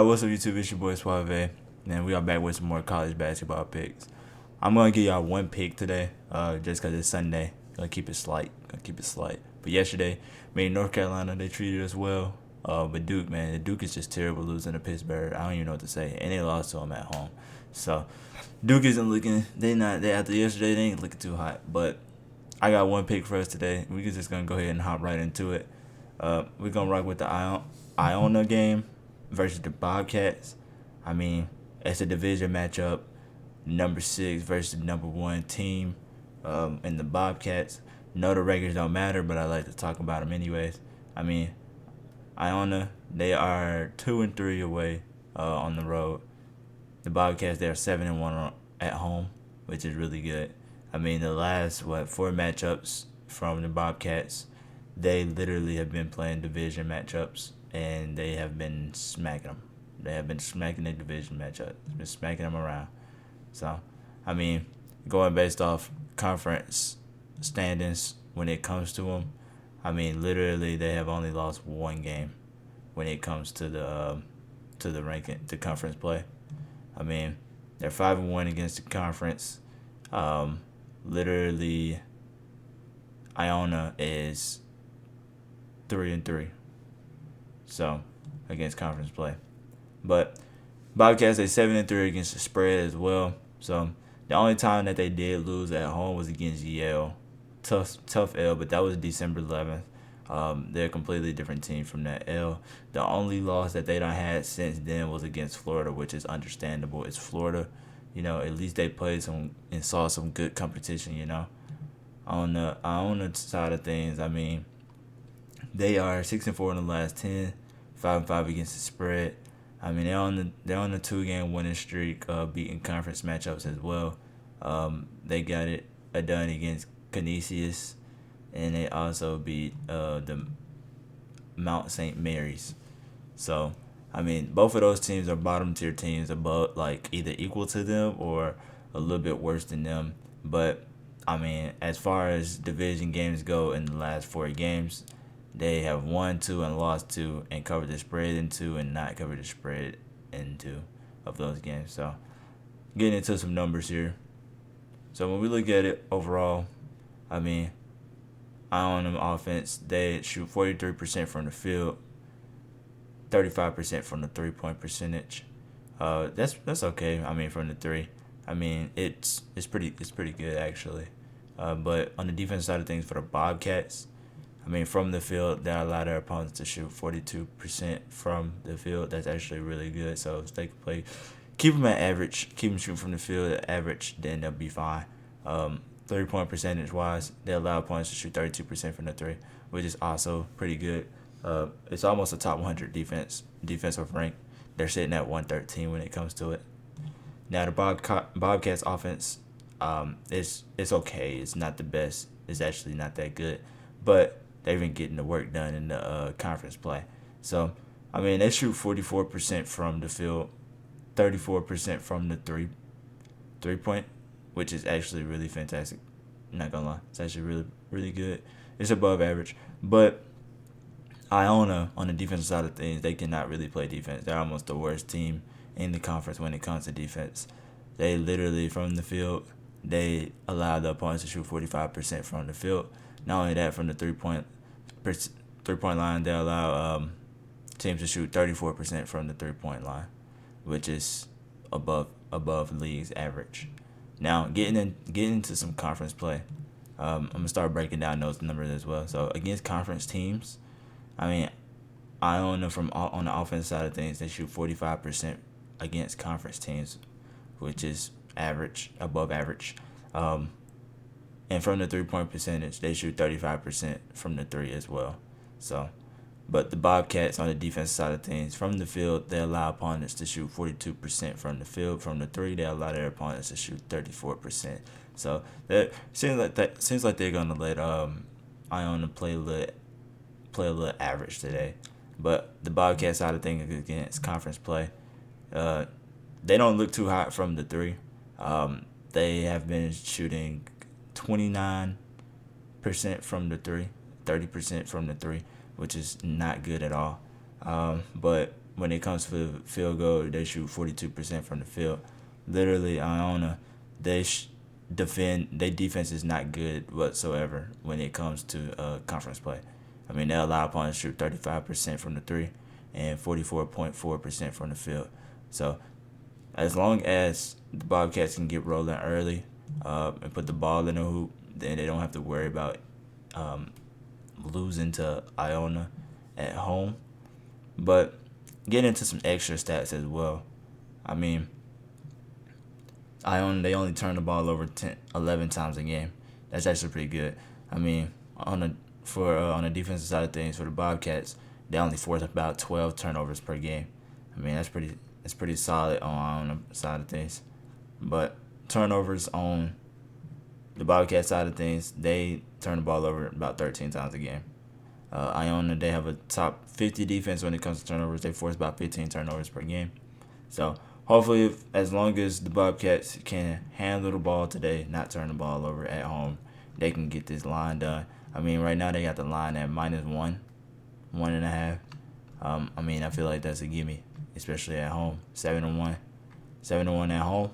What's up, YouTube? It's your boy Suave, and we are back with some more college basketball picks. I'm gonna give y'all one pick today, just cause it's Sunday. Gonna keep it slight. But yesterday, North Carolina, they treated us well. But Duke, man, the Duke is just terrible losing to Pittsburgh. I don't even know what to say, and they lost to them at home. So Duke isn't looking. They after yesterday. They ain't looking too hot. But I got one pick for us today. We just gonna go ahead and hop right into it. We're gonna rock with the Iona game versus the Bobcats. I mean, it's a division matchup. Number 6 versus the number 1 team, and the Bobcats. No, the records don't matter, but I like to talk about them anyways. I mean, Iona, they are 2-3 away on the road. The Bobcats, they are 7-1 at home, which is really good. I mean, the last 4 matchups from the Bobcats, they literally have been playing division matchups, and they have been smacking them. They have been smacking the division matchups, been smacking them around. So, I mean, going based off conference standings when it comes to them, I mean, literally they have only lost one game when it comes to the ranking, the conference play. I mean, they're 5-1 against the conference. Literally, Iona is 3-3. So, against conference play, but Bobcats, they 7-3 against the spread as well. So the only time that they did lose at home was against Yale. Tough L, but that was December 11th. They're a completely different team from that L. The only loss that they done had since then was against Florida, which is understandable. It's Florida, at least they played some and saw some good competition. On the side of things, I mean, they are 6-4 in the last 10, 5-5 against the spread. I mean, they're on the 2-game winning streak, beating conference matchups as well. They got it done against Quinnipiac, and they also beat the Mount St. Mary's. So, I mean, both of those teams are bottom tier teams, above either equal to them or a little bit worse than them. But I mean, as far as division games go, in the last 4 games, they have won 2 and lost 2 and covered the spread in 2 and not covered the spread in 2 of those games. So, getting into some numbers here. So, when we look at it overall, I mean, on them offense, they shoot 43% from the field, 35% from the 3-point percentage. That's okay. I mean, from the 3, I mean, it's pretty good actually. But on the defense side of things for the Bobcats, I mean, from the field, they allow their opponents to shoot 42% from the field. That's actually really good. So if they can keep them at average, keep them shooting from the field at average, then they'll be fine. 3-point percentage wise, they allow opponents to shoot 32% from the 3, which is also pretty good. It's almost a top 100 defensive rank. They're sitting at 113 when it comes to it. Now the Bobcats offense, it's okay. It's not the best. It's actually not that good, but they've been getting the work done in the conference play. So, I mean, they shoot 44% from the field, 34% from the three-point, which is actually really fantastic. I'm not gonna lie, it's actually really, really good. It's above average, but Iona, on the defensive side of things, they cannot really play defense. They're almost the worst team in the conference when it comes to defense. They literally, from the field, they allow the opponents to shoot 45% from the field. Not only that, from the three-point line, they allow teams to shoot 34% from the 3-point line, which is above league's average. Now, getting into some conference play, I'm gonna start breaking down those numbers as well. So against conference teams, I mean, Iona on the offense side of things, they shoot 45% against conference teams, which is average, above average. And from the 3-point percentage, they shoot 35% from the 3 as well. So, but the Bobcats on the defense side of things, from the field, they allow opponents to shoot 42% from the field. From the 3, they allow their opponents to shoot 34%. So that seems like they're gonna let Iona play a little average today. But the Bobcat side of things against conference play, they don't look too hot from the 3. They have been shooting 29% from the 3, 30% from the 3, which is not good at all. But when it comes to field goal, they shoot 42% from the field. Literally, Iona, they their defense is not good whatsoever when it comes to conference play. I mean, they allow opponents to shoot 35% from the three and 44.4% from the field. So as long as the Bobcats can get rolling early and put the ball in the hoop, then they don't have to worry about um, losing to Iona at home. But getting into some extra stats as well. I mean, Iona, they only turn the ball over 11 times a game. That's actually pretty good. I mean, on the defensive side of things for the Bobcats, they only force about 12 turnovers per game. I mean, that's pretty solid on the side of things. But turnovers on the Bobcat side of things, they turn the ball over about 13 times a game. Iona, they have a top 50 defense when it comes to turnovers. They force about 15 turnovers per game. So hopefully, as long as the Bobcats can handle the ball today, not turn the ball over at home, they can get this line done. I mean, right now they got the line at -1, 1.5. I mean, I feel like that's a gimme, especially at home. 7-1, 7-1 at home.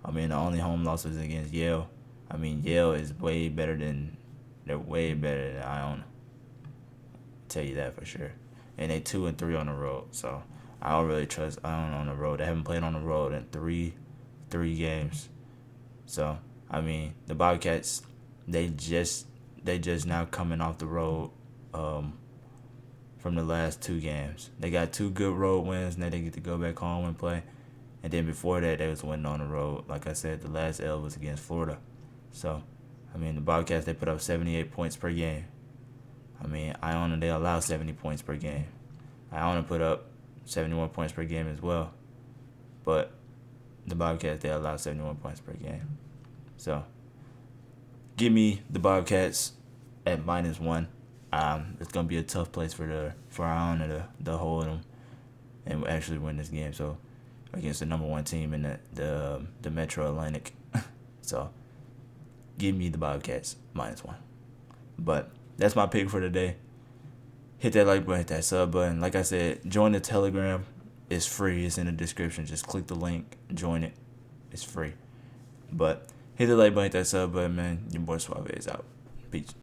I mean, the only home loss is against Yale. I mean, Yale is they're way better than Iona. Tell you that for sure. And they 2-3 on the road, so I don't really trust Iona on the road. They haven't played on the road in three games. So I mean, the Bobcats, they just now coming off the road from the last 2 games. They got 2 good road wins. Now they get to go back home and play. And then before that, they was winning on the road. Like I said, the last L was against Florida. So, I mean, the Bobcats, they put up 78 points per game. I mean, Iona, they allow 70 points per game. Iona put up 71 points per game as well. But the Bobcats, they allow 71 points per game. So, give me the Bobcats at -1. It's gonna be a tough place for Iona to hold them and actually win this game. So, against the number 1 team in the Metro Atlantic. So, give me the Bobcats -1. But that's my pick for today. Hit that like button, hit that sub button. Like I said, join the Telegram. It's free. It's in the description. Just click the link, join it. It's free. But hit the like button, hit that sub button, man. Your boy Suave is out. Peace.